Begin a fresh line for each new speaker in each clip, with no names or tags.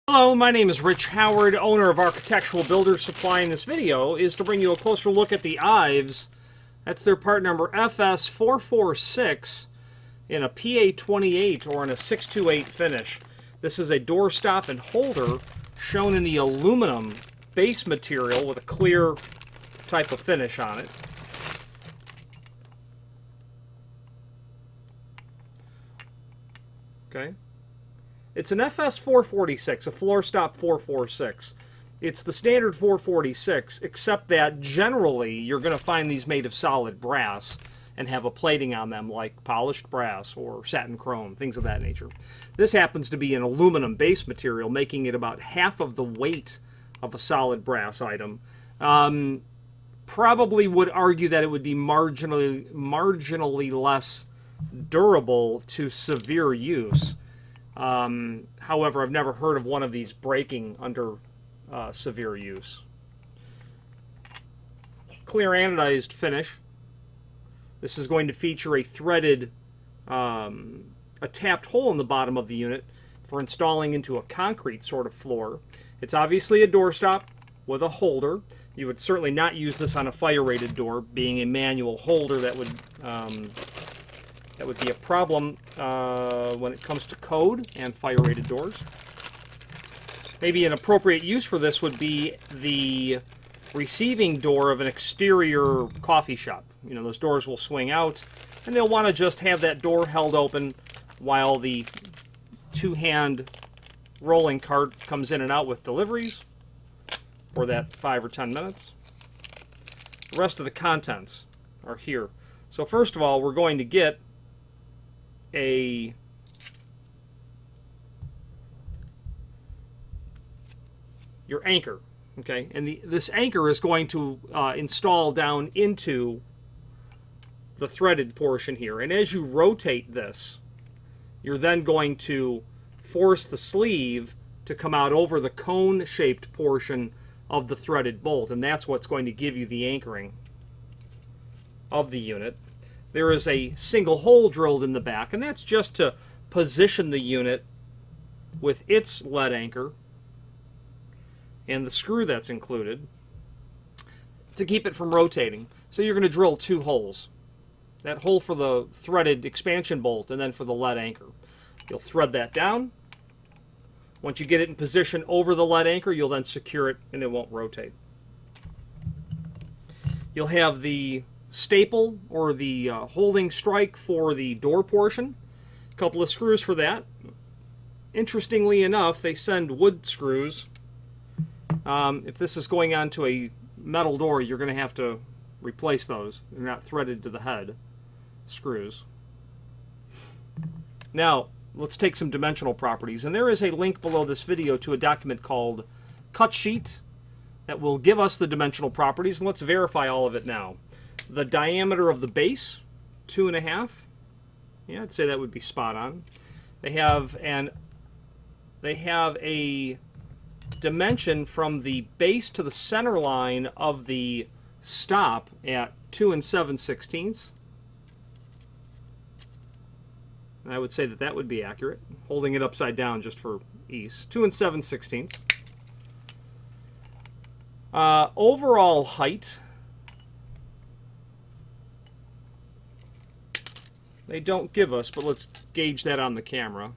Hello, my name is Rich Howard, owner of Architectural Builders Supply, and this video is to bring you a closer look at the Ives. That's their part number FS446 in a PA28 or in a 628 finish. This is a doorstop and holder shown in the aluminum base material with a clear type of finish on it. Okay. It's an FS446, a floor stop 446. It's the standard 446, except that generally you're going to find these made of solid brass and have a plating on them like polished brass or satin chrome, things of that nature. This happens to be an aluminum base material, making it about half of the weight of a solid brass item. Probably would argue that it would be marginally less durable to severe use. However, I've never heard of one of these breaking under severe use. Clear anodized finish. This is going to feature a threaded, a tapped hole in the bottom of the unit for installing into a concrete sort of floor. It's obviously a doorstop with a holder. You would certainly not use this on a fire-rated door, being a manual holder. That would be a problem when it comes to code and fire-rated doors. Maybe an appropriate use for this would be the receiving door of an exterior coffee shop. You know, those doors will swing out, and they'll want to just have that door held open while the two-hand rolling cart comes in and out with deliveries for that 5 or 10 minutes. The rest of the contents are here. So first of all, we're going to get your anchor, okay, and this anchor is going to install down into the threaded portion here, and as you rotate this, you're then going to force the sleeve to come out over the cone-shaped portion of the threaded bolt, and that's what's going to give you the anchoring of the unit. There is a single hole drilled in the back, and that's just to position the unit with its lead anchor and the screw that's included to keep it from rotating. So you're going to drill 2 holes. That hole for the threaded expansion bolt and then for the lead anchor. You'll thread that down. Once you get it in position over the lead anchor, you'll then secure it and it won't rotate. You'll have the staple or the holding strike for the door portion. A couple of screws for that. Interestingly enough, they send wood screws. If this is going onto a metal door, you're going to have to replace those. They're not threaded to the head screws. Now, let's take some dimensional properties. And there is a link below this video to a document called Cut Sheet that will give us the dimensional properties. And let's verify all of it now. The diameter of the base, 2.5. Yeah, I'd say that would be spot on. They have a dimension from the base to the center line of the stop at 2 7/16. And I would say that that would be accurate. Holding it upside down just for ease. 2 7/16. Overall height, they don't give us, but let's gauge that on the camera.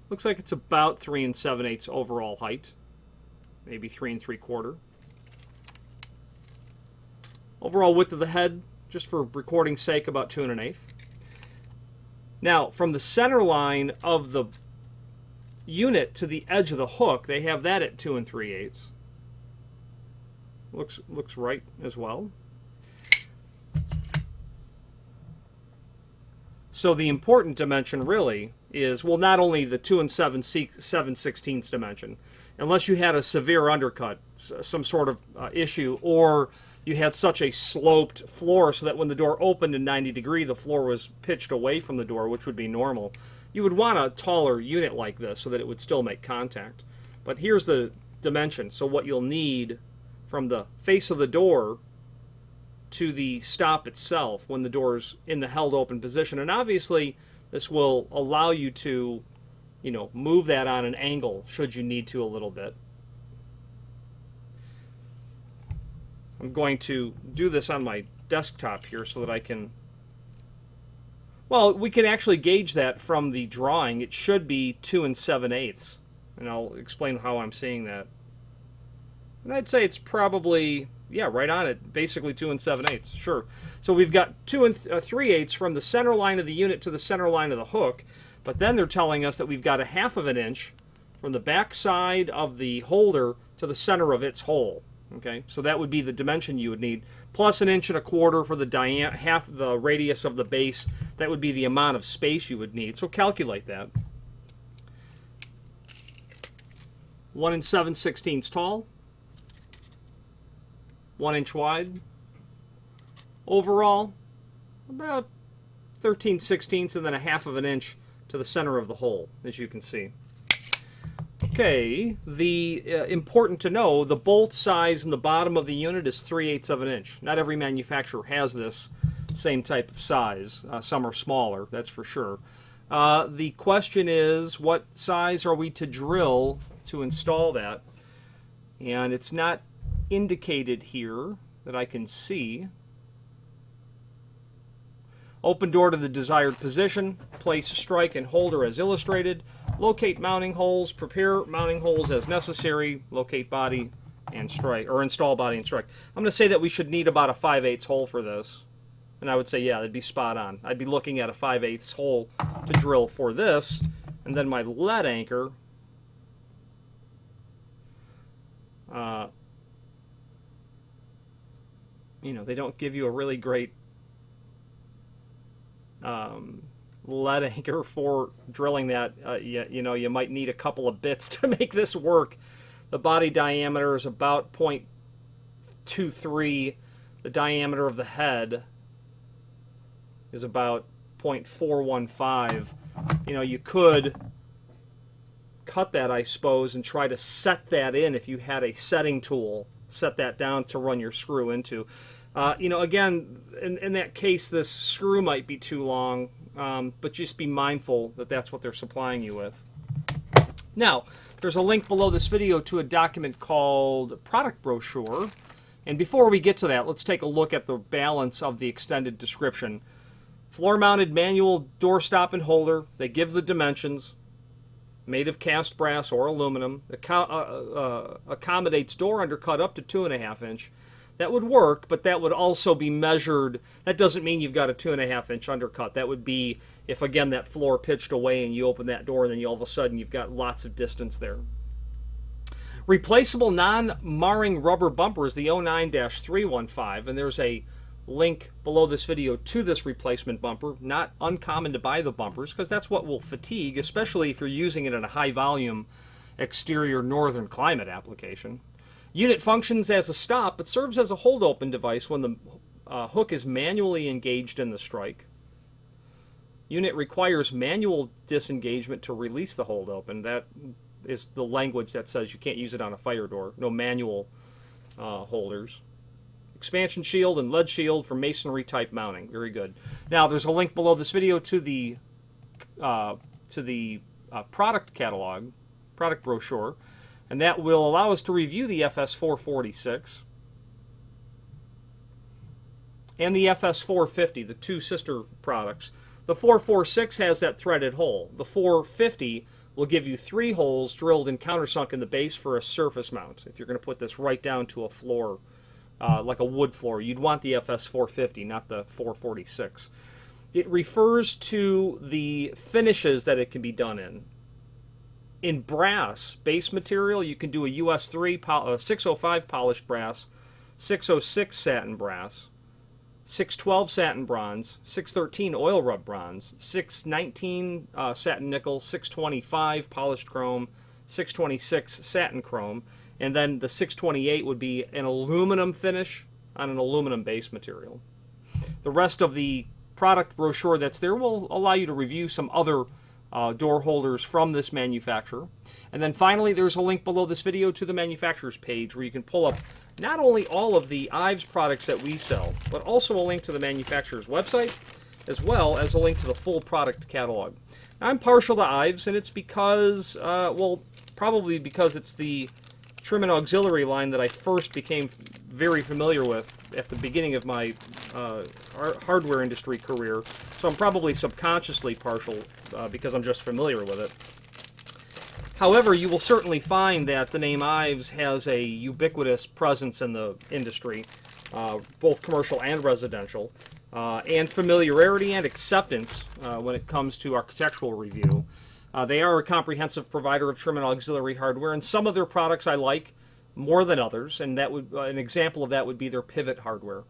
Looks like it's about 3 7/8 overall height. Maybe 3 3/4. Overall width of the head, just for recording's sake, about 2 1/8. Now, from the center line of the unit to the edge of the hook, they have that at 2 3/8. Looks right as well. So the important dimension really is, well, not only the 2 7/16 dimension, unless you had a severe undercut, some sort of issue, or you had such a sloped floor so that when the door opened in 90 degrees, the floor was pitched away from the door, which would be normal. You would want a taller unit like this so that it would still make contact. But here's the dimension. So what you'll need from the face of the door to the stop itself when the door's in the held open position. And obviously this will allow you to, you know, move that on an angle should you need to a little bit. I'm going to do this on my desktop here so that I can, well, we can actually gauge that from the drawing. It should be 2 7/8, and I'll explain how I'm seeing that. And I'd say it's probably, yeah, right on it, basically 2 7/8, sure. So we've got 2 3/8 from the center line of the unit to the center line of the hook, but then they're telling us that we've got 1/2 inch from the back side of the holder to the center of its hole. Okay, so that would be the dimension you would need, plus 1.25 inches for the half the radius of the base. That would be the amount of space you would need. So calculate that. 1 7/16 tall, 1 inch wide. Overall, about 13/16, and then 1/2 inch to the center of the hole, as you can see. Okay, important to know, the bolt size in the bottom of the unit is 3/8 of an inch. Not every manufacturer has this same type of size. Some are smaller, that's for sure. The question is, what size are we to drill to install that? And it's not indicated here that I can see. Open door to the desired position, place strike and holder as illustrated, locate mounting holes, prepare mounting holes as necessary, locate body and strike, or install body and strike. I'm going to say that we should need about a 5/8 hole for this. And I would say, yeah, that'd be spot on. I'd be looking at a 5/8 hole to drill for this, and then my lead anchor, you know, they don't give you a really great lead anchor for drilling that. You know, you might need a couple of bits to make this work. The body diameter is about 0.23. The diameter of the head is about 0.415. You know, you could cut that, I suppose, and try to set that in if you had a setting tool. Set that down to run your screw into. You know, again, in that case, this screw might be too long, but just be mindful that that's what they're supplying you with. Now, there's a link below this video to a document called Product Brochure. And before we get to that, let's take a look at the balance of the extended description. Floor-mounted manual doorstop and holder. They give the dimensions. Made of cast brass or aluminum. Accommodates door undercut up to 2.5 inch. That would work, but that would also be measured. That doesn't mean you've got a 2.5 inch undercut. That would be if, again, that floor pitched away and you open that door and then all of a sudden you've got lots of distance there. Replaceable non-marring rubber bumper is the 09-315, and there's a link below this video to this replacement bumper. Not uncommon to buy the bumpers because that's what will fatigue, especially if you're using it in a high-volume exterior northern climate application. Unit functions as a stop, but serves as a hold-open device when the hook is manually engaged in the strike. Unit requires manual disengagement to release the hold-open. That is the language that says you can't use it on a fire door. No manual holders. Expansion shield and lead shield for masonry type mounting. Very good. Now there's a link below this video to the product catalog, product brochure, and that will allow us to review the FS446 and the FS450, the two sister products. The 446 has that threaded hole. The 450 will give you 3 holes drilled and countersunk in the base for a surface mount. If you're going to put this right down to a floor, like a wood floor, you'd want the FS450, not the 446. It refers to the finishes that it can be done in. In brass base material, you can do a US3 605 polished brass, 606 satin brass, 612 satin bronze, 613 oil rub bronze, 619 satin nickel, 625 polished chrome, 626 satin chrome, and then the 628 would be an aluminum finish on an aluminum base material. The rest of the product brochure that's there will allow you to review some other door holders from this manufacturer. And then finally, there's a link below this video to the manufacturer's page where you can pull up not only all of the Ives products that we sell, but also a link to the manufacturer's website, as well as a link to the full product catalog. I'm partial to Ives, and it's because, well, probably because it's the trim and auxiliary line that I first became very familiar with at the beginning of my hardware industry career. So I'm probably subconsciously partial because I'm just familiar with it. However, you will certainly find that the name Ives has a ubiquitous presence in the industry, both commercial and residential, and familiarity and acceptance when it comes to architectural review. They are a comprehensive provider of trim and auxiliary hardware, and some of their products I like more than others, and that would an example of that would be their pivot hardware.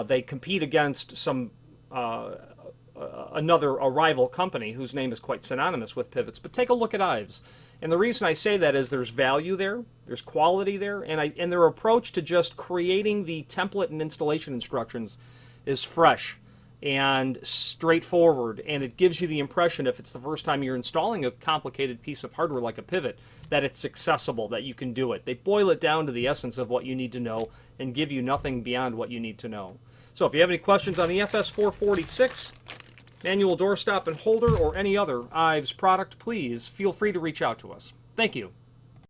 They compete against some a rival company whose name is quite synonymous with pivots. But take a look at Ives, and the reason I say that is there's value there, there's quality there, and their approach to just creating the template and installation instructions is fresh and straightforward, and it gives you the impression, if it's the first time you're installing a complicated piece of hardware like a pivot, that it's accessible, that you can do it. They boil it down to the essence of what you need to know and give you nothing beyond what you need to know. So if you have any questions on the FS446, manual doorstop and holder, or any other Ives product, please feel free to reach out to us. Thank you.